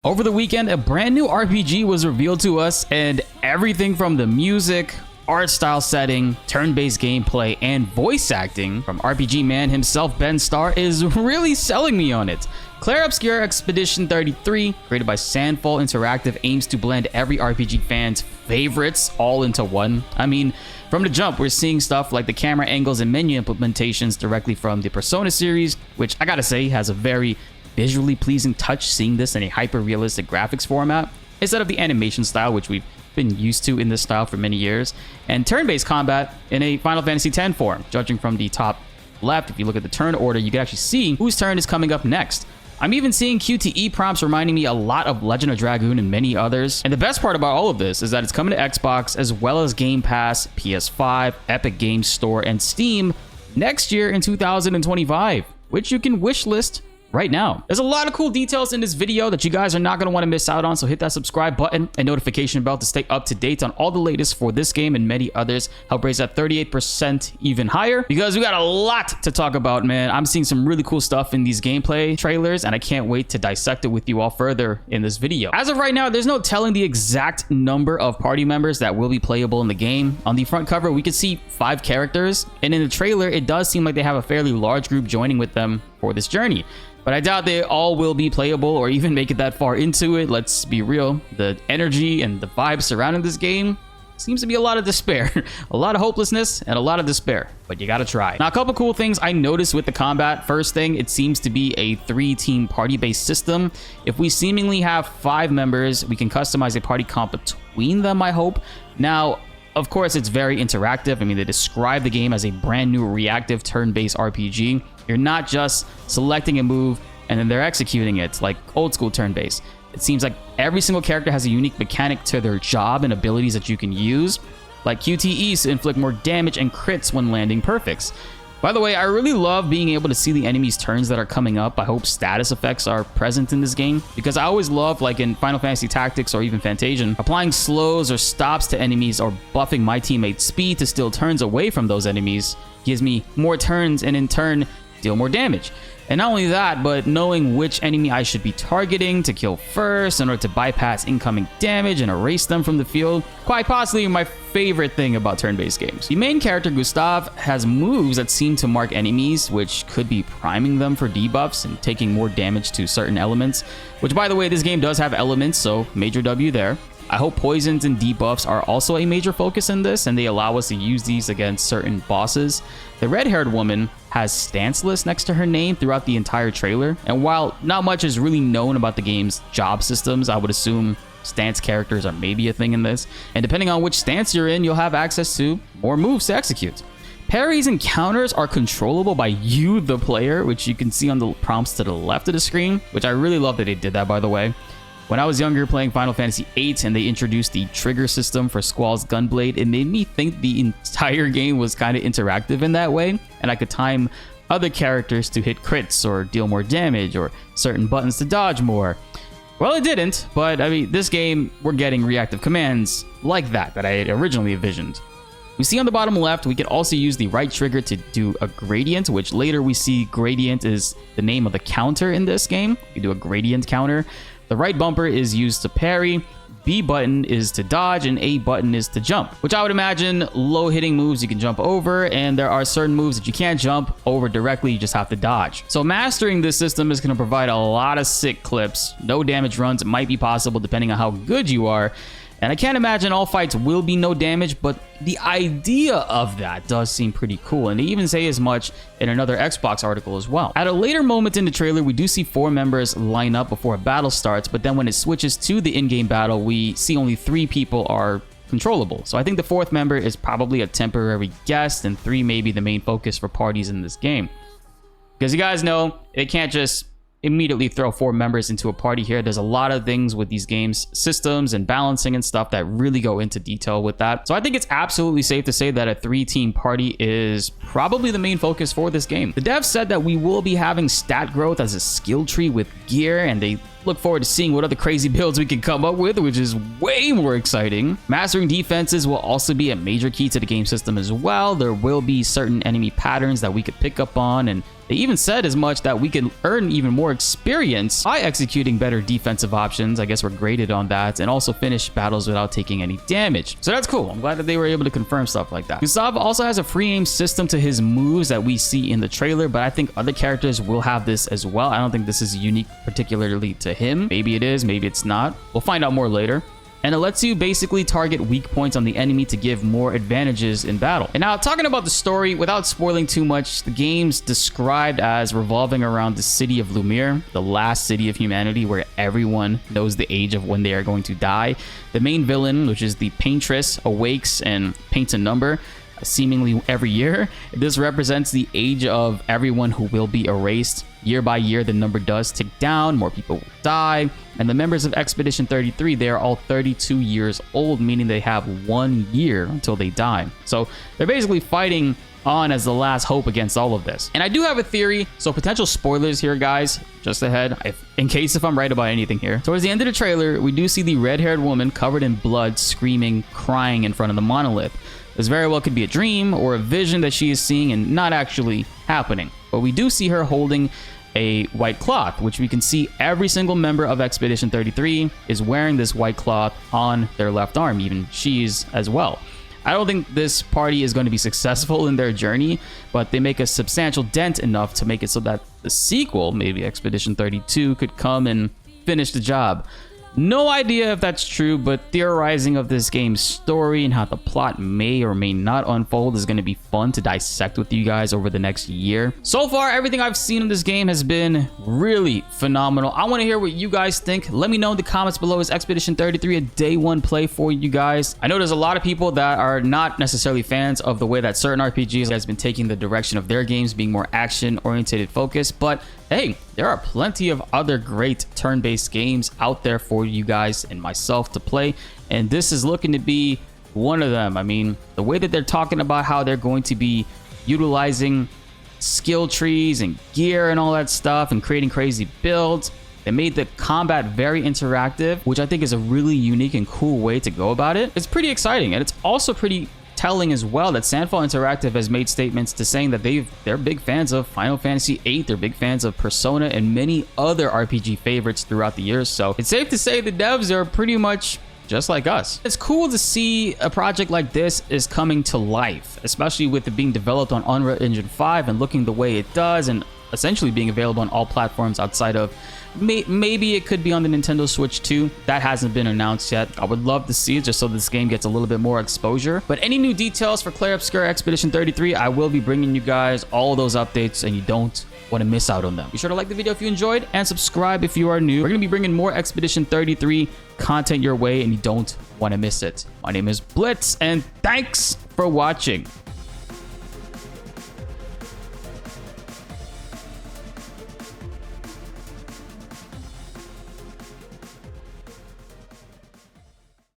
Over the weekend, a brand new RPG was revealed to us, and everything from the music, art style setting, turn-based gameplay, and voice acting from RPG man himself, Ben Starr, is really selling me on it. Clair Obscur Expedition 33, created by Sandfall Interactive, aims to blend every RPG fan's favorites all into one. I mean, from the jump, we're seeing stuff like the camera angles and menu implementations directly from the Persona series, which I gotta say has a very visually pleasing touch, seeing this in a hyper-realistic graphics format instead of the animation style which we've been used to in this style for many years, and turn-based combat in a Final Fantasy X form. Judging from the top left, if you look at the turn order, you can actually see whose turn is coming up next. I'm even seeing QTE prompts reminding me a lot of Legend of Dragoon and many others. And the best part about all of this is that it's coming to Xbox as well as Game Pass, PS5, Epic Games Store, and Steam next year in 2025, which you can wishlist right now. There's a lot of cool details in this video that you guys are not going to want to miss out on, so hit that subscribe button and notification bell to stay up to date on all the latest for this game and many others. Help raise that 38% even higher, because we got a lot to talk about, man. I'm seeing some really cool stuff in these gameplay trailers, and I can't wait to dissect it with you all further in this video. As of right now, there's no telling the exact number of party members that will be playable in the game. On the front cover, we could see 5 characters, and in the trailer, it does seem like they have a fairly large group joining with them for this journey. But I doubt they all will be playable or even make it that far into it. Let's be real. The energy and the vibe surrounding this game seems to be a lot of despair. A lot of hopelessness and a lot of despair. But you gotta try. Now, a couple cool things I noticed with the combat. First thing, it seems to be a 3-team party-based system. If we seemingly have 5 members, we can customize a party comp between them, I hope. Now, of course, it's very interactive. I mean, they describe the game as a brand new reactive turn-based RPG. You're not just selecting a move and then they're executing it like old school turn-based. It seems like every single character has a unique mechanic to their job and abilities that you can use, like QTEs to inflict more damage and crits when landing perfects. By the way, I really love being able to see the enemies' turns that are coming up. I hope status effects are present in this game, because I always love, like in Final Fantasy Tactics or even Fantasian, applying slows or stops to enemies or buffing my teammate's speed to steal turns away from those enemies gives me more turns and in turn deal more damage. And not only that, but knowing which enemy I should be targeting to kill first in order to bypass incoming damage and erase them from the field. Quite possibly my favorite thing about turn-based games. The main character, Gustav, has moves that seem to mark enemies, which could be priming them for debuffs and taking more damage to certain elements. Which, by the way, this game does have elements, so major W there. I hope poisons and debuffs are also a major focus in this, and they allow us to use these against certain bosses. The red-haired woman has stance list next to her name throughout the entire trailer, and while not much is really known about the game's job systems, I would assume stance characters are maybe a thing in this, and depending on which stance you're in, you'll have access to more moves to execute. Parries and counters are controllable by you, the player, which you can see on the prompts to the left of the screen, which I really love that they did that, by the way. When I was younger playing Final Fantasy VIII and they introduced the trigger system for Squall's Gunblade, it made me think the entire game was kind of interactive in that way, and I could time other characters to hit crits or deal more damage or certain buttons to dodge more. Well, it didn't, but I mean, this game, we're getting reactive commands like that I had originally envisioned. We see on the bottom left, we can also use the right trigger to do a gradient, which later we see gradient is the name of the counter in this game. You do a gradient counter. The right bumper is used to parry, B button is to dodge, and A button is to jump, which I would imagine low hitting moves you can jump over, and there are certain moves that you can't jump over directly, you just have to dodge. So mastering this system is going to provide a lot of sick clips. No damage runs might be possible depending on how good you are. And I can't imagine all fights will be no damage, but the idea of that does seem pretty cool. And they even say as much in another Xbox article as well. At a later moment in the trailer, we do see 4 members line up before a battle starts, but then when it switches to the in-game battle, we see only 3 people are controllable. So I think the 4th member is probably a temporary guest, and 3 may be the main focus for parties in this game. Because you guys know, it can't just immediately throw 4 members into a party here. There's a lot of things with these games, systems and balancing and stuff that really go into detail with that. So I think it's absolutely safe to say that a 3-team party is probably the main focus for this game. The devs said that we will be having stat growth as a skill tree with gear, and they look forward to seeing what other crazy builds we can come up with, which is way more exciting. Mastering defenses will also be a major key to the game system as well. There will be certain enemy patterns that we could pick up on and They even said as much that we could earn even more experience by executing better defensive options. I guess we're graded on that, and also finish battles without taking any damage. So that's cool. I'm glad that they were able to confirm stuff like that. Gustav also has a free aim system to his moves that we see in the trailer, but I think other characters will have this as well. I don't think this is unique particularly to him. Maybe it is, maybe it's not. We'll find out more later. And it lets you basically target weak points on the enemy to give more advantages in battle. And now, talking about the story, without spoiling too much, the game's described as revolving around the city of Lumiere, the last city of humanity where everyone knows the age of when they are going to die. The main villain, which is the Paintress, awakes and paints a number seemingly every year. This represents the age of everyone who will be erased. Year by year, the number does tick down, more people will die, and the members of Expedition 33, they are all 32 years old, meaning they have 1 year until they die. So they're basically fighting on as the last hope against all of this. And I do have a theory, so potential spoilers here, guys, just ahead, in case if I'm right about anything here. Towards the end of the trailer, we do see the red-haired woman covered in blood, screaming, crying in front of the monolith. This very well could be a dream or a vision that she is seeing and not actually happening. But we do see her holding a white cloth, which we can see every single member of Expedition 33 is wearing this white cloth on their left arm, even she's as well. I don't think this party is going to be successful in their journey, but they make a substantial dent enough to make it so that the sequel, maybe Expedition 32, could come and finish the job. No idea if that's true, but theorizing of this game's story and how the plot may or may not unfold is going to be fun to dissect with you guys over the next year. So far, everything I've seen in this game has been really phenomenal. I want to hear what you guys think. Let me know in the comments below. Is Expedition 33 a day one play for you guys? I know there's a lot of people that are not necessarily fans of the way that certain RPGs has been taking the direction of their games, being more action-oriented focus, but hey, there are plenty of other great turn-based games out there for you guys and myself to play, and this is looking to be one of them. I mean, the way that they're talking about how they're going to be utilizing skill trees and gear and all that stuff and creating crazy builds. They made the combat very interactive, which I think is a really unique and cool way to go about it. It's pretty exciting, and it's also pretty telling as well that Sandfall Interactive has made statements to saying that they're big fans of Final Fantasy VIII, they're big fans of Persona and many other RPG favorites throughout the years. So it's safe to say the devs are pretty much just like us. It's cool to see a project like this is coming to life, especially with it being developed on Unreal Engine 5 and looking the way it does, and essentially being available on all platforms outside of maybe it could be on the Nintendo Switch too. That hasn't been announced yet. I would love to see it just so this game gets a little bit more exposure. But any new details for Clair Obscur Expedition 33, I will be bringing you guys all those updates, and you don't want to miss out on them. Be sure to like the video if you enjoyed and subscribe if you are new. We're going to be bringing more Expedition 33 content your way, and you don't want to miss it. My name is BltzZ, and thanks for watching.